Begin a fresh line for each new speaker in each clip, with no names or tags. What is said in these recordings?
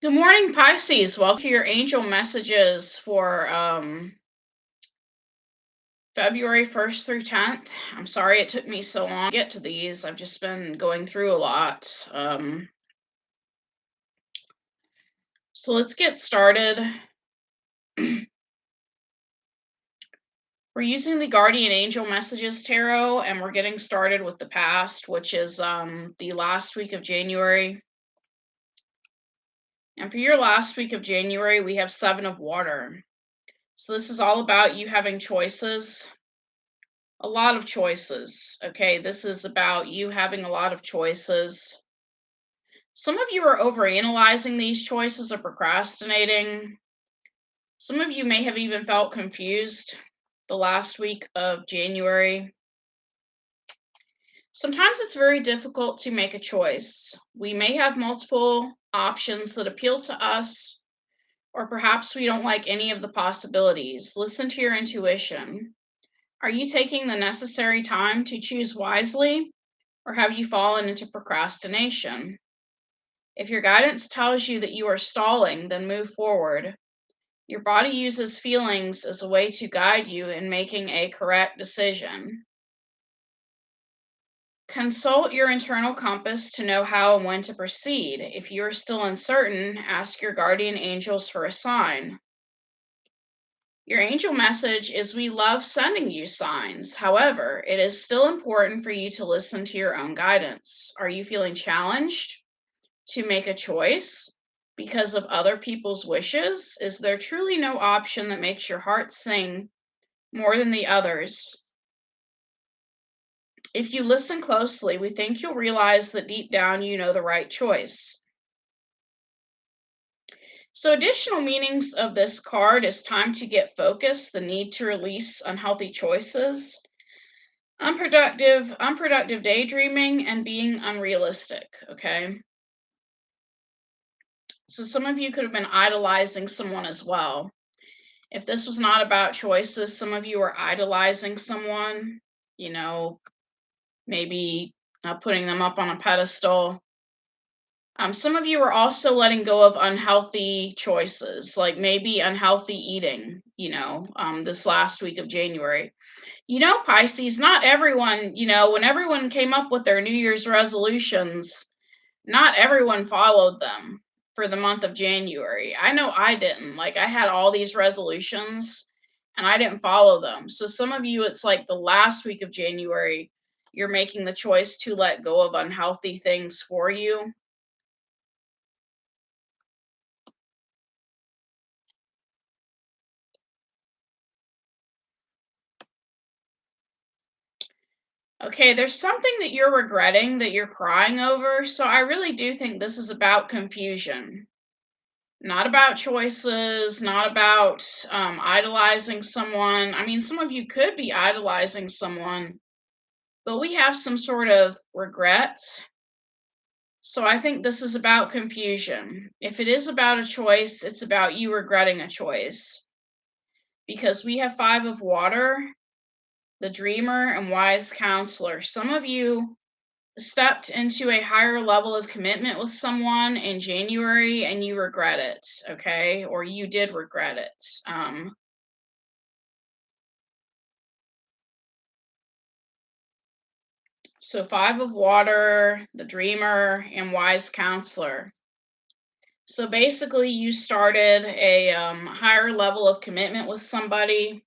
Good morning, Pisces. Welcome to your angel messages for February 1st through 10th. I'm sorry it took me so long to get to these. I've just been going through a lot. So let's get started. We're using the Guardian Angel Messages Tarot, and we're getting started with the past, which is the last week of January. And for your last week of January, we have Seven of Water. So this is all about you having choices. A lot of choices. Okay, this is about you having a lot of choices. Some of you are overanalyzing these choices or procrastinating. Some of you may have even felt confused the last week of January. Sometimes it's very difficult to make a choice. We may have multiple options that appeal to us, or perhaps we don't like any of the possibilities. Listen to your intuition. Are you taking the necessary time to choose wisely? Or have you fallen into procrastination? If your guidance tells you that you are stalling, then move forward. Your body uses feelings as a way to guide you in making a correct decision. Consult your internal compass to know how and when to proceed. If you are still uncertain, ask your guardian angels for a sign. Your angel message is we love sending you signs. However, it is still important for you to listen to your own guidance. Are you feeling challenged to make a choice because of other people's wishes? Is there truly no option that makes your heart sing more than the others? If you listen closely, we think you'll realize that deep down you know the right choice. So, additional meanings of this card is time to get focused, the need to release unhealthy choices, unproductive daydreaming, and being unrealistic. Okay. So, some of you could have been idolizing someone as well. If this was not about choices, some of you are idolizing someone, you know, maybe putting them up on a pedestal. Some of you are also letting go of unhealthy choices, like maybe unhealthy eating, this last week of January. Pisces, not everyone, when everyone came up with their New Year's resolutions, not everyone followed them for the month of January. I know I didn't. Like, I had all these resolutions and I didn't follow them. So some of you, it's like the last week of January, you're making the choice to let go of unhealthy things for you. Okay, there's something that you're regretting, that you're crying over. So I really do think this is about confusion. Not about choices, not about idolizing someone. I mean, some of you could be idolizing someone, but we have some sort of regret. So I think this is about confusion. If it is about a choice, it's about you regretting a choice. Because we have Five of Water, the Dreamer, and Wise Counselor. Some of you stepped into a higher level of commitment with someone in January and you regret it, okay? Or you did regret it. So, Five of Water, the Dreamer, and Wise Counselor. So, basically, you started a higher level of commitment with somebody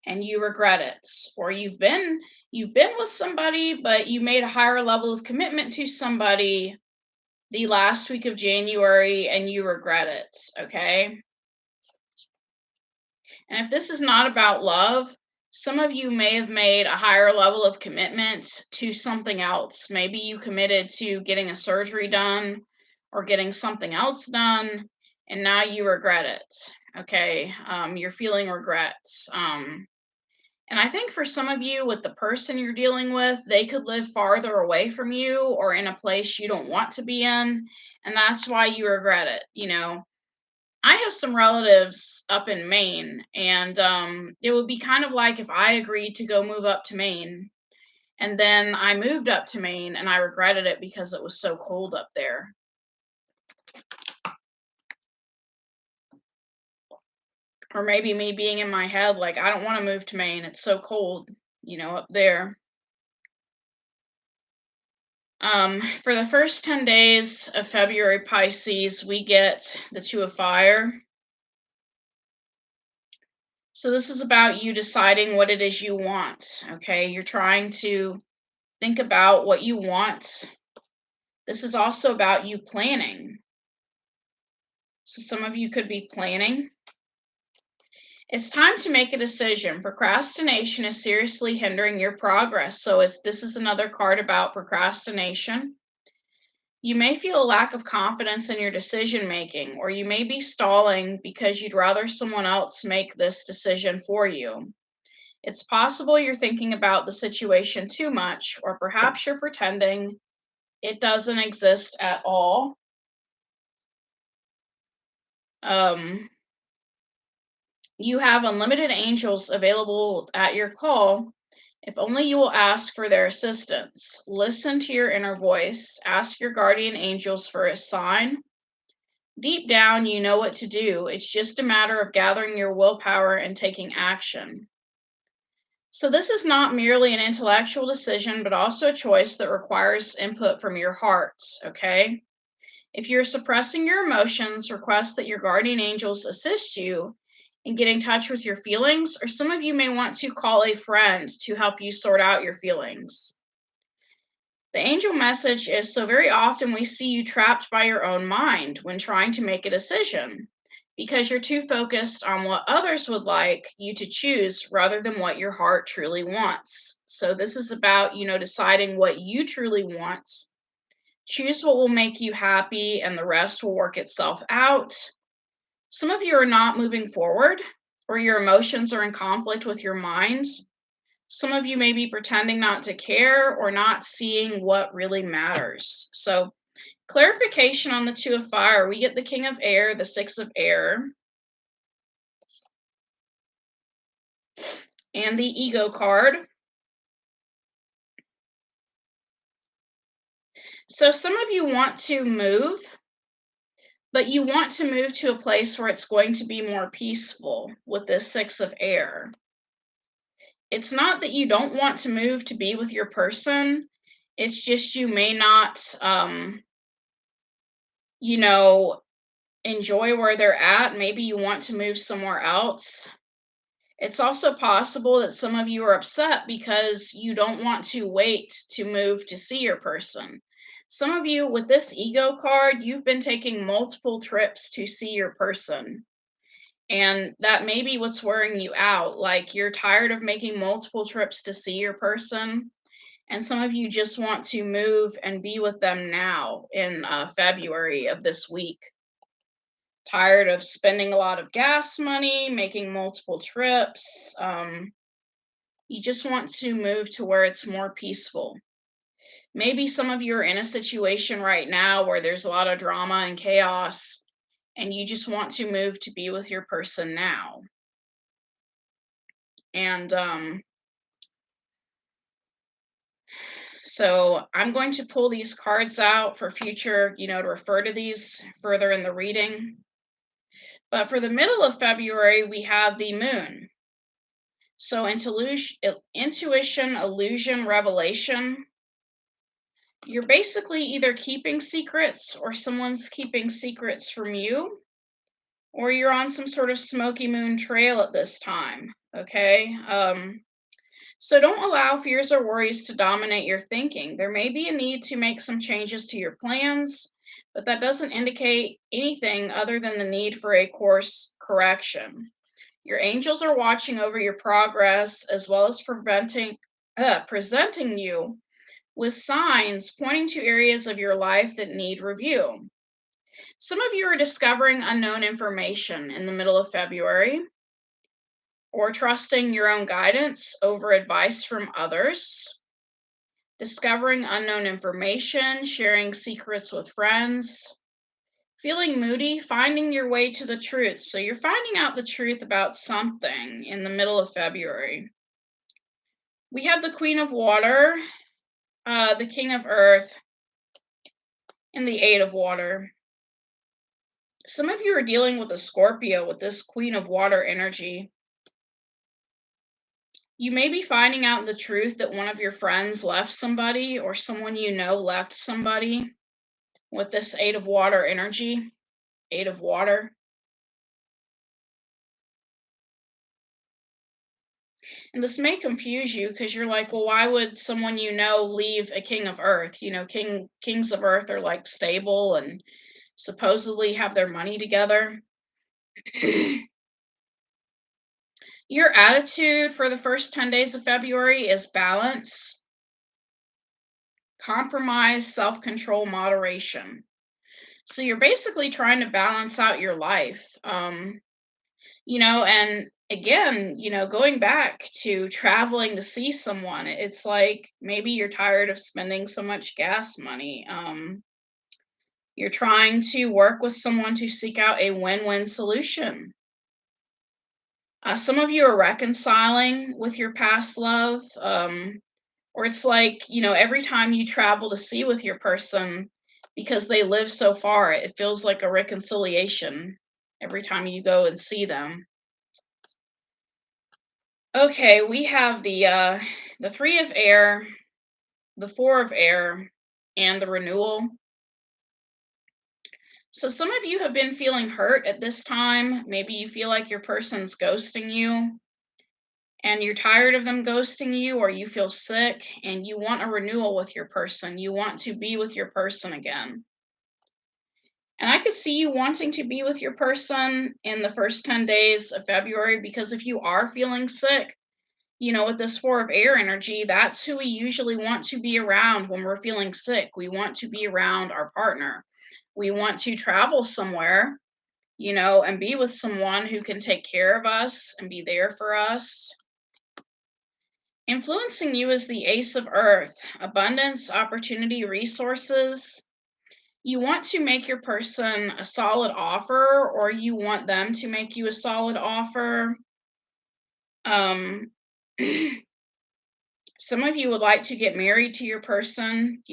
and you regret it. Or you've been with somebody, but you made a higher level of commitment to somebody the last week of January and you regret it, okay? And if this is not about love, some of you may have made a higher level of commitment to something else. Maybe you committed to getting a surgery done or getting something else done, and now you regret it. Okay, you're feeling regrets. And I think for some of you, with the person you're dealing with, they could live farther away from you or in a place you don't want to be in, and that's why you regret it. I have some relatives up in Maine, and it would be kind of like if I agreed to go move up to Maine, and then I moved up to Maine and I regretted it because it was so cold up there. Or maybe me being in my head, like, I don't want to move to Maine. It's so cold, up there. For the first 10 days of February, Pisces, we get the Two of Fire. So this is about you deciding what it is you want, okay? You're trying to think about what you want. This is also about you planning. So some of you could be planning. It's time to make a decision. Procrastination is seriously hindering your progress. So this is another card about procrastination. You may feel a lack of confidence in your decision making, or you may be stalling because you'd rather someone else make this decision for you. It's possible you're thinking about the situation too much, or perhaps you're pretending it doesn't exist at all. Um, you have unlimited angels available at your call if only you will ask for their assistance. Listen to your inner voice. Ask your guardian angels for a sign. Deep down, you know what to do. It's just a matter of gathering your willpower and taking action. So, this is not merely an intellectual decision, but also a choice that requires input from your heart, okay? If you're suppressing your emotions, request that your guardian angels assist you and get in touch with your feelings, or some of you may want to call a friend to help you sort out your feelings. The angel message is so very often we see you trapped by your own mind when trying to make a decision because you're too focused on what others would like you to choose rather than what your heart truly wants. So, this is about, deciding what you truly want. Choose what will make you happy, and the rest will work itself out. Some of you are not moving forward, or your emotions are in conflict with your mind. Some of you may be pretending not to care or not seeing what really matters. So, clarification on the Two of Fire. We get the King of Air, the Six of Air, and the Ego card. So, some of you want to move, but you want to move to a place where it's going to be more peaceful with this Six of Air. It's not that you don't want to move to be with your person. It's just you may not, you know, enjoy where they're at. Maybe you want to move somewhere else. It's also possible that some of you are upset because you don't want to wait to move to see your person. Some of you, with this ego card, you've been taking multiple trips to see your person. And that may be what's wearing you out. Like you're tired of making multiple trips to see your person. And some of you just want to move and be with them now in February of this week. Tired of spending a lot of gas money, making multiple trips. You just want to move to where it's more peaceful. Maybe some of you are in a situation right now where there's a lot of drama and chaos, and you just want to move to be with your person now. And so I'm going to pull these cards out for future, to refer to these further in the reading. But for the middle of February, we have the moon. So intuition, illusion, revelation. You're basically either keeping secrets or someone's keeping secrets from you, or you're on some sort of smoky moon trail at this time. Okay. So don't allow fears or worries to dominate your thinking. There may be a need to make some changes to your plans, but that doesn't indicate anything other than the need for a course correction. Your angels are watching over your progress as well as presenting you with signs pointing to areas of your life that need review. Some of you are discovering unknown information in the middle of February, or trusting your own guidance over advice from others, discovering unknown information, sharing secrets with friends, feeling moody, finding your way to the truth. So you're finding out the truth about something in the middle of February. We have the Queen of Water, the King of Earth, and the Eight of Water. Some of you are dealing with a Scorpio with this Queen of Water energy. You may be finding out the truth that one of your friends left somebody or someone you know left somebody with this Eight of Water energy. Eight of Water. And this may confuse you because you're like, well, why would someone you know leave a King of Earth? Kings of Earth are like stable and supposedly have their money together. Your attitude for the first 10 days of February is balance, compromise, self control, moderation. So you're basically trying to balance out your life. And again, going back to traveling to see someone, it's like maybe you're tired of spending so much gas money. You're trying to work with someone to seek out a win win solution. Some of you are reconciling with your past love, or it's like, every time you travel to see with your person, because they live so far, it feels like a reconciliation every time you go and see them. Okay, we have the Three of Air, the Four of Air, and the Renewal. So some of you have been feeling hurt at this time. Maybe you feel like your person's ghosting you and you're tired of them ghosting you, or you feel sick and you want a renewal with your person. You want to be with your person again. And I could see you wanting to be with your person in the first 10 days of February, because if you are feeling sick, with this Four of Air energy, that's who we usually want to be around when we're feeling sick. We want to be around our partner. We want to travel somewhere, and be with someone who can take care of us and be there for us. Influencing you is the Ace of Earth, abundance, opportunity, resources. You want to make your person a solid offer, or you want them to make you a solid offer. Um, some of you would like to get married to your person,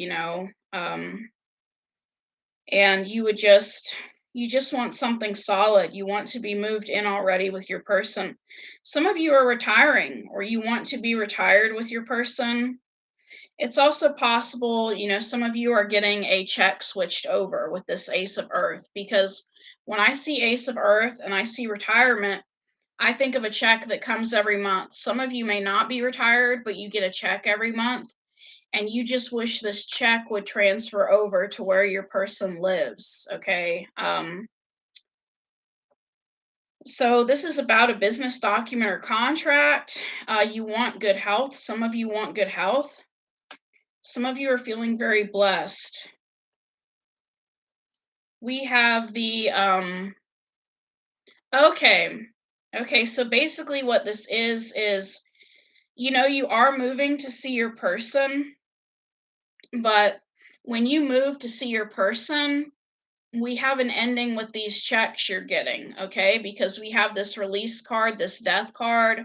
and you just want something solid. You want to be moved in already with your person. Some of you are retiring, or you want to be retired with your person. It's also possible, some of you are getting a check switched over with this Ace of Earth, because when I see Ace of Earth and I see retirement, I think of a check that comes every month. Some of you may not be retired, but you get a check every month, and you just wish this check would transfer over to where your person lives. Okay. So this is about a business document or contract. You want good health. Some of you want good health. Some of you are feeling very blessed. We have the okay. Okay, so basically what this is, you are moving to see your person, but when you move to see your person, we have an ending with these checks you're getting, okay? Because we have this release card, this death card.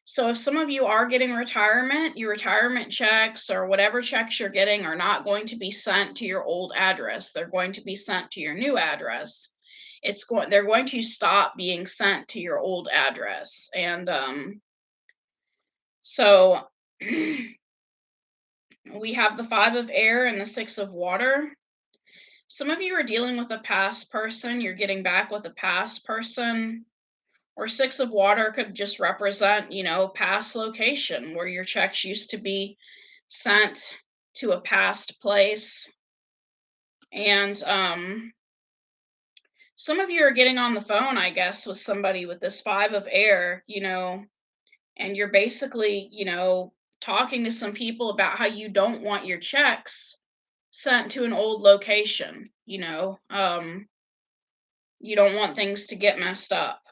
So if some of you are getting retirement, your retirement checks or whatever checks you're getting are not going to be sent to your old address. They're going to be sent to your new address. They're going to stop being sent to your old address. And so we have the Five of Air and the Six of Water. Some of you are dealing with a past person. You're getting back with a past person. Or Six of Water could just represent, past location where your checks used to be sent to a past place. And some of you are getting on the phone, I guess, with somebody with this Five of Air, and you're basically, talking to some people about how you don't want your checks sent to an old location. You don't want things to get messed up.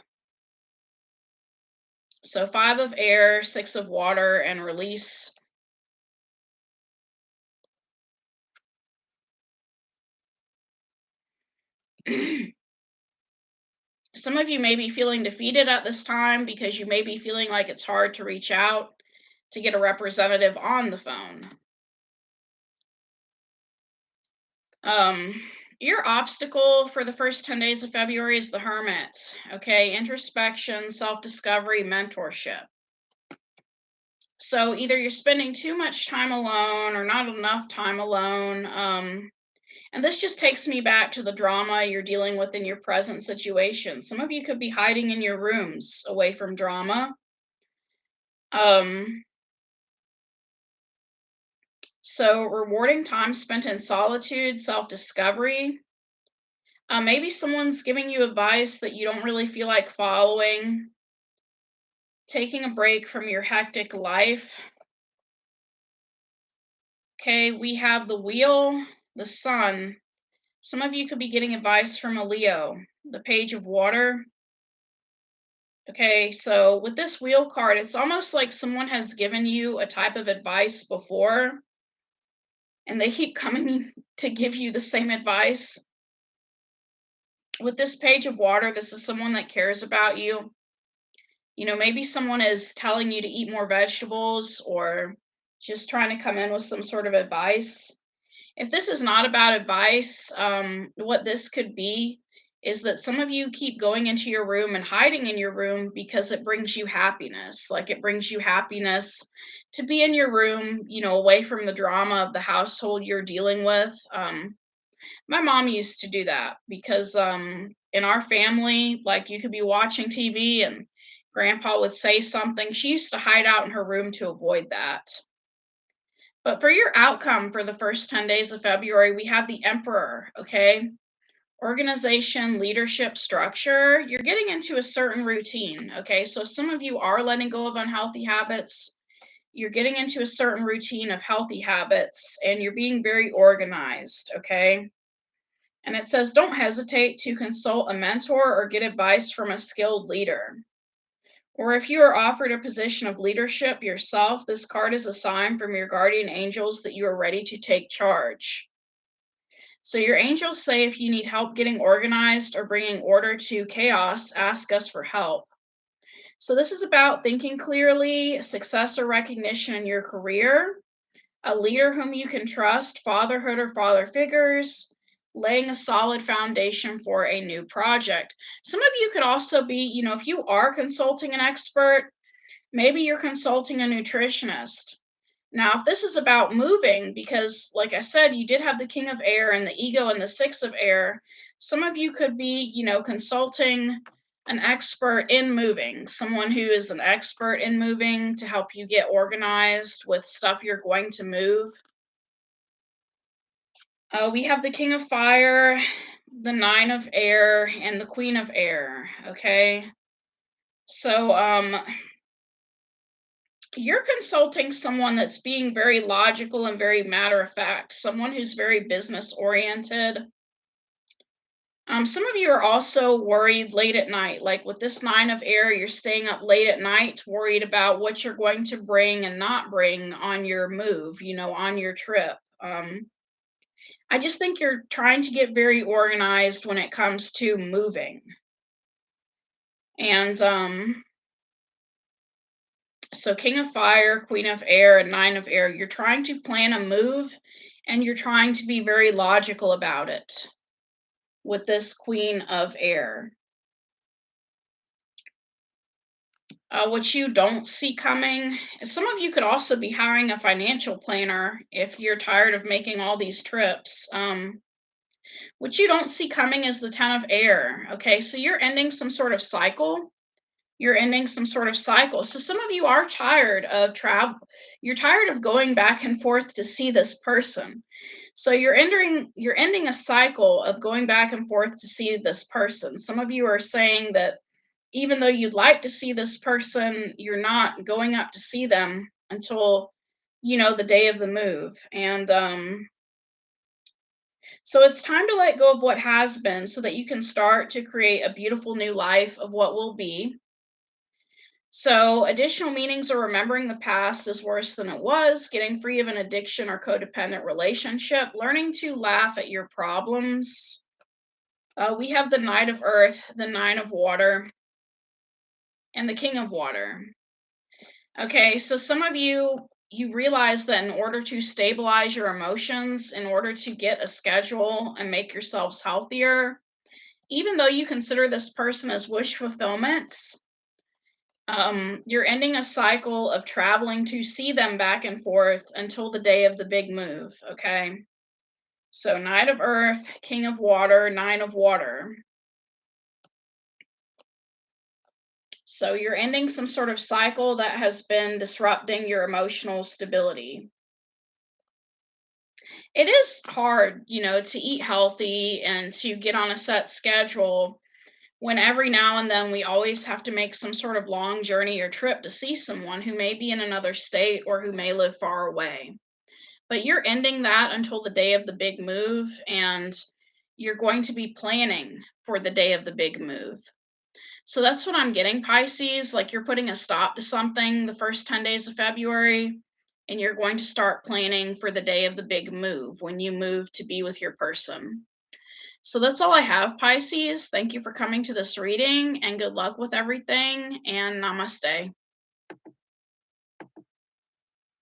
So Five of Air, Six of Water, and release. Some of you may be feeling defeated at this time because you may be feeling like it's hard to reach out to get a representative on the phone. Your obstacle for the first 10 days of February is the Hermit. Okay, introspection, self discovery, mentorship. So either you're spending too much time alone or not enough time alone. And this just takes me back to the drama you're dealing with in your present situation. Some of you could be hiding in your rooms away from drama. Um, so rewarding time spent in solitude, self discovery. Maybe someone's giving you advice that you don't really feel like following. Taking a break from your hectic life. Okay, we have the wheel, the sun. Some of you could be getting advice from a Leo, the page of water. Okay, so with this wheel card, it's almost like someone has given you a type of advice before, and they keep coming to give you the same advice. With this page of water, this is someone that cares about you. You know, maybe someone is telling you to eat more vegetables or just trying to come in with some sort of advice. If this is not about advice, what this could be is that some of you keep going into your room and hiding in your room because it brings you happiness. Like it brings you happiness to be in your room, you know, away from the drama of the household you're dealing with. My mom used to do that because in our family, like you could be watching TV and grandpa would say something. She used to hide out in her room to avoid that. But for your outcome for the first 10 days of February, we have the Emperor, okay? Organization, leadership, structure. You're getting into a certain routine, okay? So if some of you are letting go of unhealthy habits, you're getting into a certain routine of healthy habits and you're being very organized, okay? And it says don't hesitate to consult a mentor or get advice from a skilled leader. Or if you are offered a position of leadership yourself, this card is a sign from your guardian angels that you are ready to take charge. So your angels say if you need help getting organized or bringing order to chaos, ask us for help. So this is about thinking clearly, success or recognition in your career, a leader whom you can trust, fatherhood or father figures, laying a solid foundation for a new project. Some of you could also be, you know, if you are consulting an expert, maybe you're consulting a nutritionist. Now, if this is about moving, because like I said, you did have the King of Air and the Ego and the Six of Air, some of you could be, you know, consulting an expert in moving, someone who is an expert in moving to help you get organized with stuff you're going to move. We have the King of Fire, the Nine of Air, and the Queen of Air. Okay. So, you're consulting someone that's being very logical and very matter of fact, someone who's very business oriented. Some of you are also worried late at night. Like with this Nine of Air, you're staying up late at night, worried about what you're going to bring and not bring on your move, you know, on your trip. I just think you're trying to get very organized when it comes to moving. And so King of Fire, Queen of Air, and Nine of Air, you're trying to plan a move and you're trying to be very logical about it with this Queen of Air. What you don't see coming, some of you could also be hiring a financial planner if you're tired of making all these trips. What you don't see coming is the Ten of Air. Okay, so you're ending some sort of cycle. You're ending some sort of cycle. So some of you are tired of travel. You're tired of going back and forth to see this person. So you're ending a cycle of going back and forth to see this person. Some of you are saying that even though you'd like to see this person, you're not going up to see them until, you know, the day of the move. And so it's time to let go of what has been so that you can start to create a beautiful new life of what will be. So, additional meanings are remembering the past is worse than it was, getting free of an addiction or codependent relationship, learning to laugh at your problems. We have the Knight of Earth, the Nine of Water, and the King of Water. Okay, so some of you you realize that in order to stabilize your emotions, in order to get a schedule and make yourselves healthier, even though you consider this person as wish fulfillment, you're ending a cycle of traveling to see them back and forth until the day of the big move, okay? So, Knight of Earth, King of Water, Nine of Water. So, you're ending some sort of cycle that has been disrupting your emotional stability. It is hard, to eat healthy and to get on a set schedule when every now and then we always have to make some sort of long journey or trip to see someone who may be in another state or who may live far away. But you're ending that until the day of the big move, and you're going to be planning for the day of the big move. So that's what I'm getting, Pisces. Like, you're putting a stop to something the first 10 days of February, and you're going to start planning for the day of the big move when you move to be with your person. So that's all I have, Pisces. Thank you for coming to this reading, and good luck with everything, and namaste.